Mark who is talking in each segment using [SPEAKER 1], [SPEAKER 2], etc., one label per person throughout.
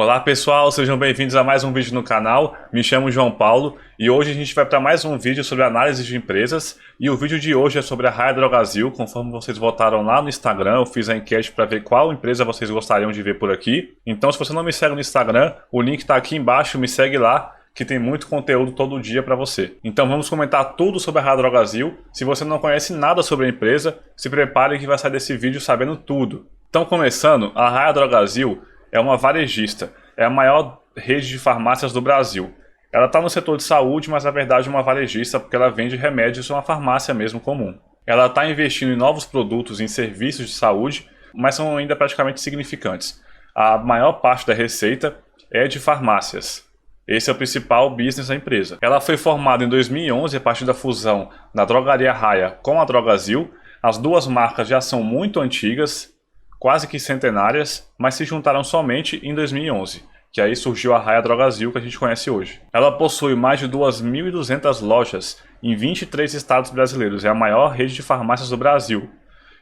[SPEAKER 1] Olá pessoal, sejam bem-vindos a mais um vídeo no canal. Me chamo João Paulo e hoje a gente vai para mais um vídeo sobre análise de empresas. E o vídeo de hoje é sobre a Raia Drogasil. Conforme vocês votaram lá no Instagram, eu fiz a enquete para ver qual empresa vocês gostariam de ver por aqui. Então, se você não me segue no Instagram, o link está aqui embaixo, me segue lá, que tem muito conteúdo todo dia para você. Então vamos comentar tudo sobre a Raia Drogasil. Se você não conhece nada sobre a empresa, se prepare que vai sair desse vídeo sabendo tudo. Então, começando, a Raia Drogasil é uma varejista, é a maior rede de farmácias do Brasil. Ela está no setor de saúde, mas na verdade é uma varejista porque ela vende remédios, é uma farmácia mesmo comum. Ela está investindo em novos produtos, em serviços de saúde, mas são ainda praticamente insignificantes. A maior parte da receita é de farmácias. Esse é o principal business da empresa. Ela foi formada em 2011 a partir da fusão da Drogaria Raia com a Drogasil. As duas marcas já são muito antigas, quase que centenárias, mas se juntaram somente em 2011, que aí surgiu a Raia Drogasil que a gente conhece hoje. Ela possui mais de 2.200 lojas em 23 estados brasileiros, é a maior rede de farmácias do Brasil.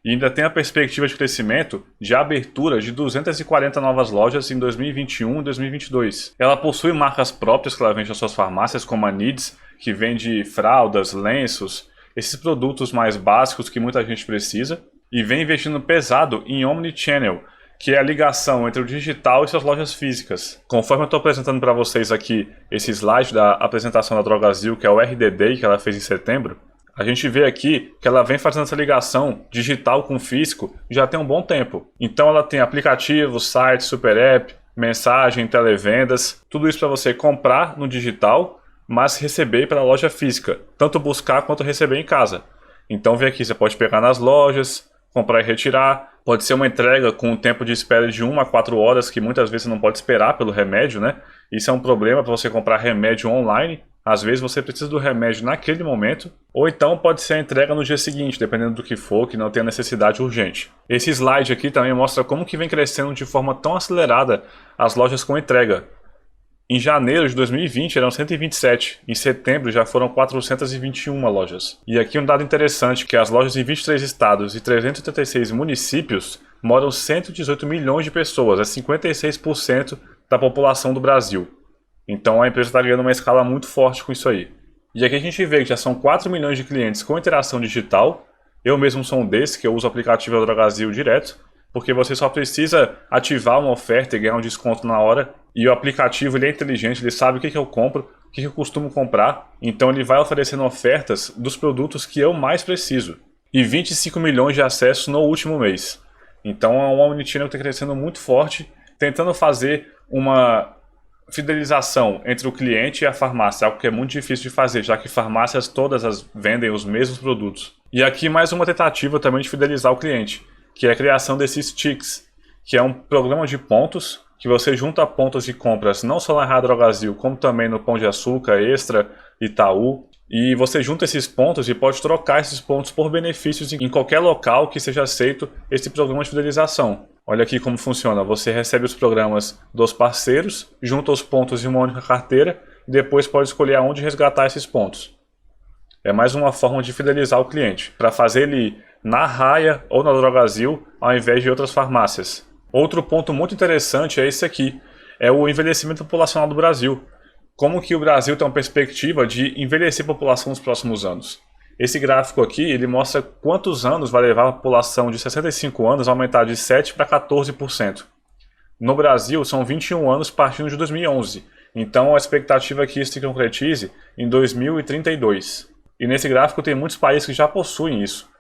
[SPEAKER 1] E ainda tem a perspectiva de crescimento de abertura de 240 novas lojas em 2021 e 2022. Ela possui marcas próprias que ela vende nas suas farmácias, como a Needs, que vende fraldas, lenços, esses produtos mais básicos que muita gente precisa. E vem investindo pesado em Omnichannel, que é a ligação entre o digital e suas lojas físicas. Conforme eu estou apresentando para vocês aqui esse slide da apresentação da Drogasil, que é o RD Day que ela fez em setembro, a gente vê aqui que ela vem fazendo essa ligação digital com físico já tem um bom tempo. Então ela tem aplicativos, sites, super app, mensagem, televendas, tudo isso para você comprar no digital, mas receber pela loja física, tanto buscar quanto receber em casa. Então vem aqui, você pode pegar nas lojas, comprar e retirar, pode ser uma entrega com um tempo de espera de 1 a 4 horas, que muitas vezes você não pode esperar pelo remédio, né? Isso é um problema para você comprar remédio online. Às vezes você precisa do remédio naquele momento, ou então pode ser a entrega no dia seguinte, dependendo do que for, que não tenha necessidade urgente. Esse slide aqui também mostra como que vem crescendo de forma tão acelerada as lojas com entrega. Em janeiro de 2020 eram 127, em setembro já foram 421 lojas. E aqui um dado interessante, que as lojas em 23 estados e 386 municípios moram 118 milhões de pessoas, é 56% da população do Brasil. Então a empresa está ganhando uma escala muito forte com isso aí. E aqui a gente vê que já são 4 milhões de clientes com interação digital. Eu mesmo sou um desses, que eu uso o aplicativo da Drogasil direto, porque você só precisa ativar uma oferta e ganhar um desconto na hora. E o aplicativo ele é inteligente, ele sabe o que eu compro, o que eu costumo comprar. Então ele vai oferecendo ofertas dos produtos que eu mais preciso. E 25 milhões de acessos no último mês. Então é um Omnichannel que está crescendo muito forte, tentando fazer uma fidelização entre o cliente e a farmácia, algo que é muito difícil de fazer, já que farmácias todas vendem os mesmos produtos. E aqui mais uma tentativa também de fidelizar o cliente, que é a criação desses Tix, que é um programa de pontos, que você junta pontos de compras não só na Raia Drogasil, como também no Pão de Açúcar, Extra, Itaú. E você junta esses pontos e pode trocar esses pontos por benefícios em qualquer local que seja aceito esse programa de fidelização. Olha aqui como funciona, você recebe os programas dos parceiros, junta os pontos em uma única carteira e depois pode escolher aonde resgatar esses pontos. É mais uma forma de fidelizar o cliente, para fazer ele ir na Raia ou na Drogasil, ao invés de outras farmácias. Outro ponto muito interessante é esse aqui, é o envelhecimento populacional do Brasil. Como que o Brasil tem uma perspectiva de envelhecer a população nos próximos anos. Esse gráfico aqui, ele mostra quantos anos vai levar a população de 65 anos a aumentar de 7% para 14%. No Brasil, são 21 anos partindo de 2011. Então, a expectativa é que isso se concretize em 2032. E nesse gráfico tem muitos países que já possuem isso.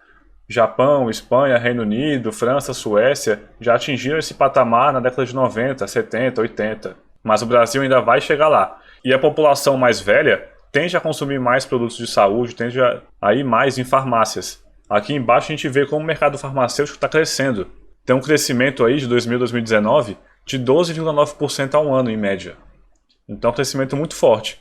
[SPEAKER 1] Japão, Espanha, Reino Unido, França, Suécia já atingiram esse patamar na década de 90, 70, 80. Mas o Brasil ainda vai chegar lá. E a população mais velha tende a consumir mais produtos de saúde, tende a ir mais em farmácias. Aqui embaixo a gente vê como o mercado farmacêutico está crescendo. Tem um crescimento aí de 2000 a 2019 de 12,9% ao ano em média. Então é um crescimento muito forte.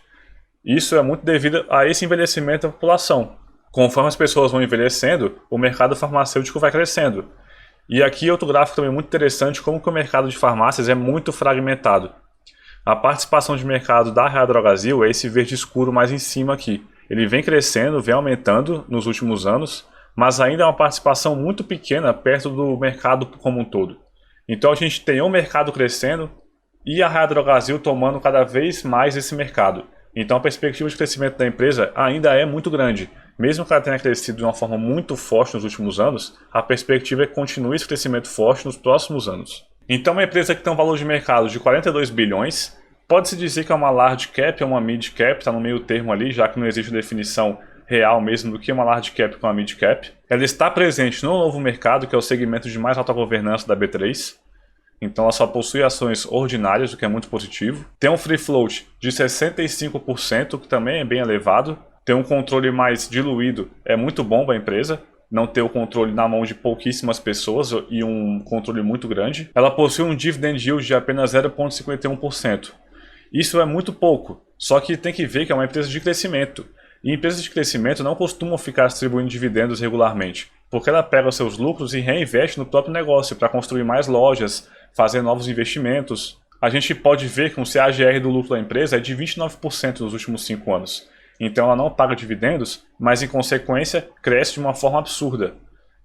[SPEAKER 1] Isso é muito devido a esse envelhecimento da população. Conforme as pessoas vão envelhecendo, o mercado farmacêutico vai crescendo. E aqui outro gráfico também muito interessante, como que o mercado de farmácias é muito fragmentado. A participação de mercado da Raia Drogasil é esse verde escuro mais em cima aqui. Ele vem crescendo, vem aumentando nos últimos anos, mas ainda é uma participação muito pequena perto do mercado como um todo. Então a gente tem um mercado crescendo, e a Raia Drogasil tomando cada vez mais esse mercado. Então a perspectiva de crescimento da empresa ainda é muito grande. Mesmo que ela tenha crescido de uma forma muito forte nos últimos anos, a perspectiva é que continue esse crescimento forte nos próximos anos. Então uma empresa que tem um valor de mercado de 42 bilhões, pode-se dizer que é uma large cap ou uma mid cap, está no meio termo ali, já que não existe definição real mesmo do que uma large cap com uma mid cap. Ela está presente no novo mercado, que é o segmento de mais alta governança da B3. Então ela só possui ações ordinárias, o que é muito positivo. Tem um free float de 65%, que também é bem elevado. Tem um controle mais diluído, é muito bom para a empresa. Não ter o controle na mão de pouquíssimas pessoas e um controle muito grande. Ela possui um dividend yield de apenas 0,51%. Isso é muito pouco, só que tem que ver que é uma empresa de crescimento. E empresas de crescimento não costumam ficar distribuindo dividendos regularmente, porque ela pega os seus lucros e reinveste no próprio negócio para construir mais lojas, fazer novos investimentos. A gente pode ver que o CAGR do lucro da empresa é de 29% nos últimos 5 anos. Então ela não paga dividendos, mas em consequência cresce de uma forma absurda.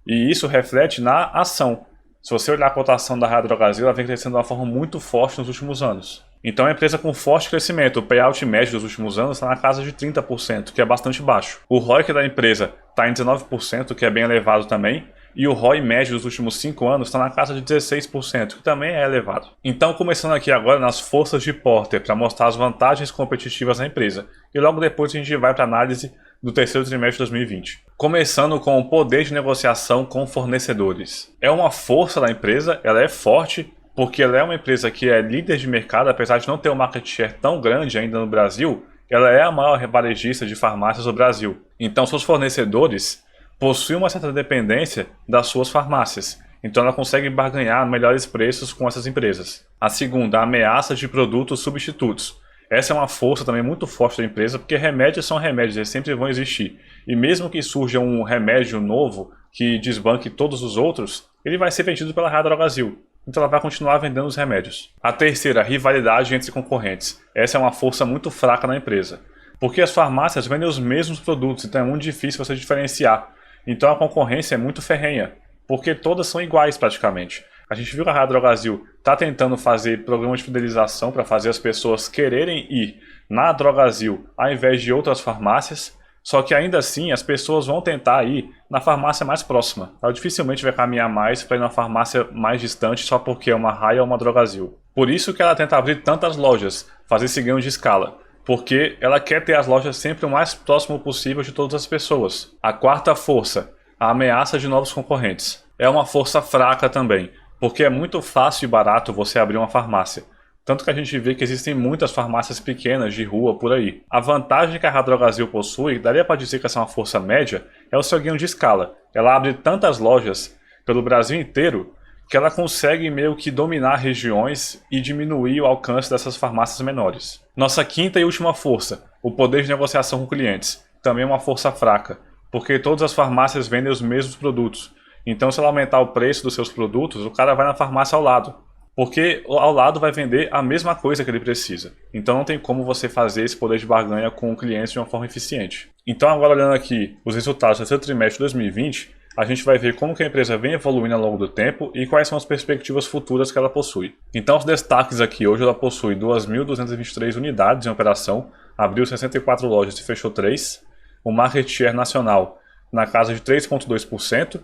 [SPEAKER 1] E isso reflete na ação. Se você olhar a cotação da Raia Drogasil, ela vem crescendo de uma forma muito forte nos últimos anos. Então é uma empresa com forte crescimento. O payout médio dos últimos anos está na casa de 30%, que é bastante baixo. O ROIC da empresa está em 19%, que é bem elevado também. E o ROI médio dos últimos 5 anos está na casa de 16%, que também é elevado. Então, começando aqui agora nas forças de Porter, para mostrar as vantagens competitivas da empresa. E logo depois a gente vai para a análise do terceiro trimestre de 2020. Começando com o poder de negociação com fornecedores. É uma força da empresa, ela é forte, porque ela é uma empresa que é líder de mercado, apesar de não ter um market share tão grande ainda no Brasil, ela é a maior varejista de farmácias do Brasil. Então, seus fornecedores possui uma certa dependência das suas farmácias, então ela consegue barganhar melhores preços com essas empresas. A segunda, a ameaça de produtos substitutos. Essa é uma força também muito forte da empresa, porque remédios são remédios, eles sempre vão existir. E mesmo que surja um remédio novo que desbanque todos os outros, ele vai ser vendido pela Raia Drogasil. Então ela vai continuar vendendo os remédios. A terceira, a rivalidade entre concorrentes. Essa é uma força muito fraca na empresa, porque as farmácias vendem os mesmos produtos, então é muito difícil você diferenciar. Então a concorrência é muito ferrenha, porque todas são iguais praticamente. A gente viu que a Raia Drogasil está tentando fazer programa de fidelização para fazer as pessoas quererem ir na Drogasil ao invés de outras farmácias, só que ainda assim as pessoas vão tentar ir na farmácia mais próxima. Ela dificilmente vai caminhar mais para ir na farmácia mais distante só porque é uma Raia ou uma Drogasil. Por isso que ela tenta abrir tantas lojas, fazer esse ganho de escala, porque ela quer ter as lojas sempre o mais próximo possível de todas as pessoas. A quarta força, a ameaça de novos concorrentes. É uma força fraca também, porque é muito fácil e barato você abrir uma farmácia. Tanto que a gente vê que existem muitas farmácias pequenas de rua por aí. A vantagem que a Raia Drogasil possui, daria para dizer que essa é uma força média, é o seu ganho de escala. Ela abre tantas lojas pelo Brasil inteiro que ela consegue meio que dominar regiões e diminuir o alcance dessas farmácias menores. Nossa quinta e última força, o poder de negociação com clientes. Também é uma força fraca, porque todas as farmácias vendem os mesmos produtos. Então se ela aumentar o preço dos seus produtos, o cara vai na farmácia ao lado, porque ao lado vai vender a mesma coisa que ele precisa. Então não tem como você fazer esse poder de barganha com o cliente de uma forma eficiente. Então agora olhando aqui os resultados do terceiro trimestre de 2020, a gente vai ver como que a empresa vem evoluindo ao longo do tempo e quais são as perspectivas futuras que ela possui. Então os destaques aqui, hoje ela possui 2.223 unidades em operação, abriu 64 lojas e fechou 3, o market share nacional na casa de 3,2%,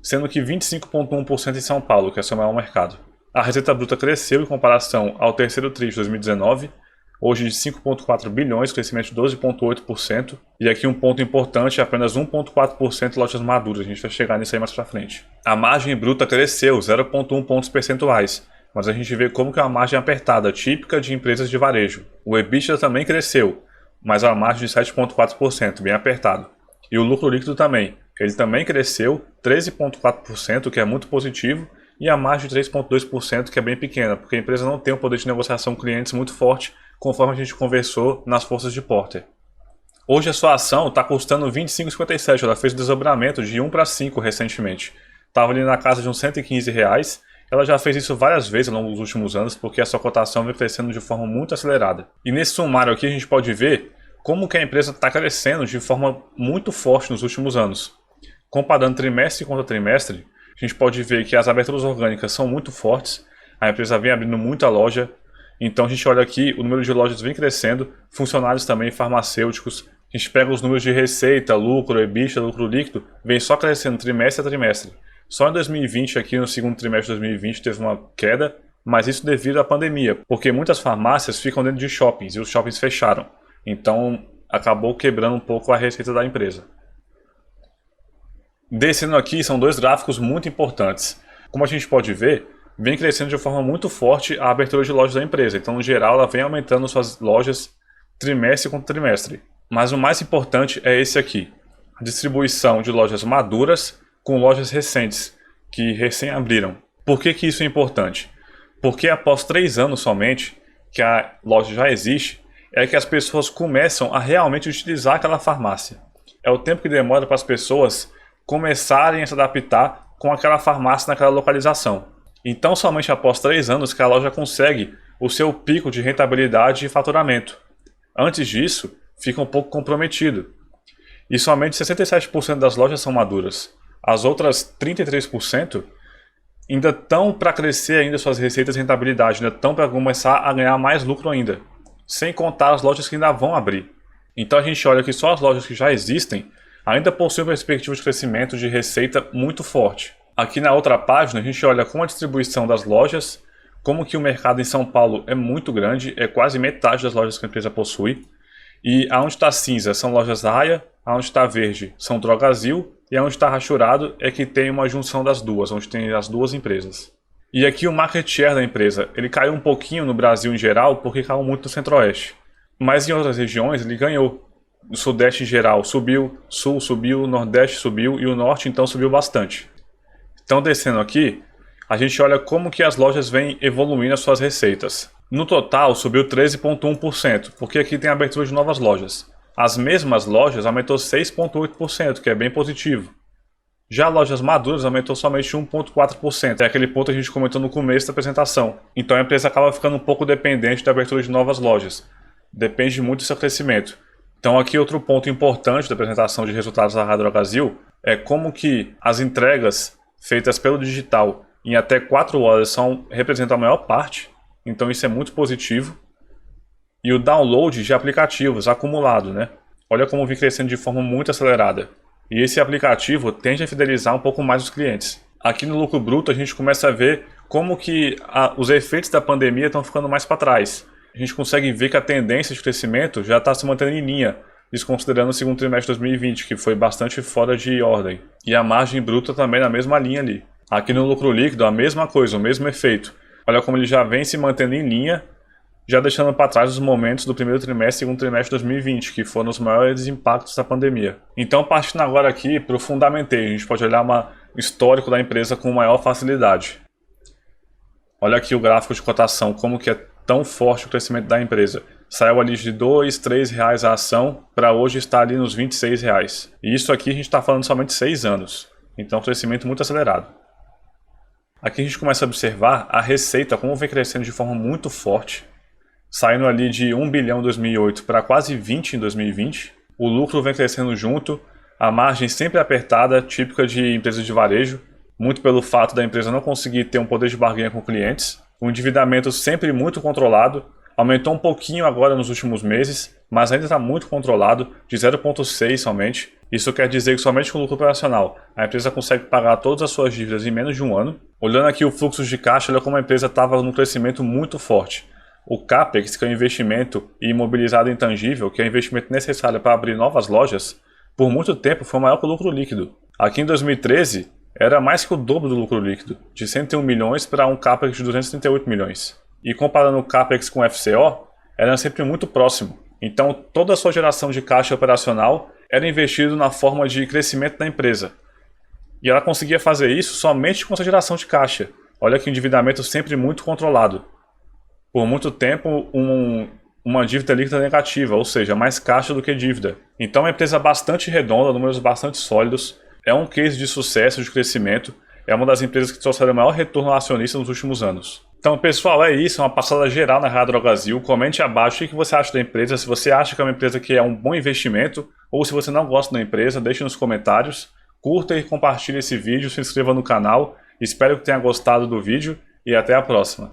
[SPEAKER 1] sendo que 25,1% em São Paulo, que é o seu maior mercado. A receita bruta cresceu em comparação ao terceiro trimestre de 2019, hoje de 5,4 bilhões, crescimento de 12,8%. E aqui um ponto importante, apenas 1,4% de lojas maduras, a gente vai chegar nisso aí mais pra frente. A margem bruta cresceu 0,1 pontos percentuais, mas a gente vê como que é uma margem apertada, típica de empresas de varejo. O EBITDA também cresceu, mas a margem de 7,4%, bem apertado. E o lucro líquido também. Ele também cresceu 13,4%, que é muito positivo, e a margem de 3,2%, que é bem pequena, porque a empresa não tem um poder de negociação com clientes muito forte, conforme a gente conversou nas forças de Porter. Hoje a sua ação está custando R$ 25,57, ela fez um desdobramento de 1 para 5 recentemente. Estava ali na casa de uns R$ 115, ela já fez isso várias vezes ao longo dos últimos anos, porque a sua cotação vem crescendo de forma muito acelerada. E nesse sumário aqui a gente pode ver como que a empresa está crescendo de forma muito forte nos últimos anos. Comparando trimestre contra trimestre, a gente pode ver que as aberturas orgânicas são muito fortes, a empresa vem abrindo muita loja, Então a gente olha aqui, o número de lojas vem crescendo, funcionários também, farmacêuticos. A gente pega os números de receita, lucro, EBITDA, lucro líquido, vem só crescendo trimestre a trimestre. Só em 2020, aqui no segundo trimestre de 2020, teve uma queda, mas isso devido à pandemia, porque muitas farmácias ficam dentro de shoppings e os shoppings fecharam. Então acabou quebrando um pouco a receita da empresa. Descendo aqui, são dois gráficos muito importantes. Como a gente pode ver, vem crescendo de forma muito forte a abertura de lojas da empresa. Então, no geral, ela vem aumentando suas lojas trimestre contra trimestre. Mas o mais importante é esse aqui. A distribuição de lojas maduras com lojas recentes, que recém abriram. Por que isso é importante? Porque após 3 anos somente, que a loja já existe, é que as pessoas começam a realmente utilizar aquela farmácia. É o tempo que demora para as pessoas começarem a se adaptar com aquela farmácia naquela localização. Então, somente após 3 anos que a loja consegue o seu pico de rentabilidade e faturamento. Antes disso, fica um pouco comprometido. E somente 67% das lojas são maduras. As outras 33% ainda estão para crescer ainda suas receitas e rentabilidade, ainda estão para começar a ganhar mais lucro ainda. Sem contar as lojas que ainda vão abrir. Então a gente olha que só as lojas que já existem ainda possuem perspectiva de crescimento de receita muito forte. Aqui na outra página a gente olha com a distribuição das lojas, como que o mercado em São Paulo é muito grande, é quase metade das lojas que a empresa possui. E aonde está cinza são lojas Raia, aonde está verde são Drogasil, e aonde está rachurado é que tem uma junção das duas, onde tem as duas empresas. E aqui o market share da empresa, ele caiu um pouquinho no Brasil em geral, porque caiu muito no Centro-Oeste. Mas em outras regiões ele ganhou. O Sudeste em geral subiu, Sul subiu, Nordeste subiu e o Norte então subiu bastante. Então descendo aqui, a gente olha como que as lojas vêm evoluindo as suas receitas. No total subiu 13,1%, porque aqui tem a abertura de novas lojas. As mesmas lojas aumentou 6,8%, que é bem positivo. Já lojas maduras aumentou somente 1,4%. É aquele ponto que a gente comentou no começo da apresentação. Então a empresa acaba ficando um pouco dependente da abertura de novas lojas. Depende muito do seu crescimento. Então aqui outro ponto importante da apresentação de resultados da Raia Drogasil é como que as entregas feitas pelo digital em até 4 horas representam a maior parte. Então isso é muito positivo. E o download de aplicativos acumulado, né? Olha como vem crescendo de forma muito acelerada. E esse aplicativo tende a fidelizar um pouco mais os clientes. Aqui no lucro bruto a gente começa a ver como que os efeitos da pandemia estão ficando mais para trás. A gente consegue ver que a tendência de crescimento já está se mantendo em linha, desconsiderando o segundo trimestre de 2020, que foi bastante fora de ordem. E a margem bruta também na mesma linha ali. Aqui no lucro líquido a mesma coisa, o mesmo efeito. Olha como ele já vem se mantendo em linha, já deixando para trás os momentos do primeiro trimestre e segundo trimestre de 2020, que foram os maiores impactos da pandemia. Então, partindo agora aqui para o fundamental, a gente pode olhar o histórico da empresa com maior facilidade. Olha aqui o gráfico de cotação, como que é tão forte o crescimento da empresa. Saiu ali de R$ 2, R$ 3 a ação, para hoje estar ali nos R$ 26. E isso aqui a gente está falando somente 6 anos. Então, um crescimento muito acelerado. Aqui a gente começa a observar a receita, como vem crescendo de forma muito forte. Saindo ali de 1 bilhão em 2008 para quase 20 em 2020. O lucro vem crescendo junto, a margem sempre apertada, típica de empresas de varejo, muito pelo fato da empresa não conseguir ter um poder de barganha com clientes. O endividamento sempre muito controlado, aumentou um pouquinho agora nos últimos meses, mas ainda está muito controlado, de 0,6 somente. Isso quer dizer que somente com o lucro operacional a empresa consegue pagar todas as suas dívidas em menos de um ano. Olhando aqui o fluxo de caixa, olha como a empresa estava num crescimento muito forte. O CAPEX, que é o investimento imobilizado intangível, que é o investimento necessário para abrir novas lojas, por muito tempo foi maior que o lucro líquido. Aqui em 2013, era mais que o dobro do lucro líquido, de 101 milhões para um CAPEX de 238 milhões. E comparando o CAPEX com o FCO, era sempre muito próximo. Então toda a sua geração de caixa operacional era investido na forma de crescimento da empresa. E ela conseguia fazer isso somente com essa geração de caixa. Olha que o endividamento sempre muito controlado. Por muito tempo, uma dívida líquida negativa, ou seja, mais caixa do que dívida. Então é uma empresa bastante redonda, números bastante sólidos, é um case de sucesso, de crescimento, é uma das empresas que trouxeram o maior retorno ao acionista nos últimos anos. Então pessoal, é isso, uma passada geral na Raia Drogasil. Comente abaixo o que você acha da empresa, se você acha que é uma empresa que é um bom investimento, ou se você não gosta da empresa, deixe nos comentários, curta e compartilhe esse vídeo, se inscreva no canal, espero que tenha gostado do vídeo e até a próxima.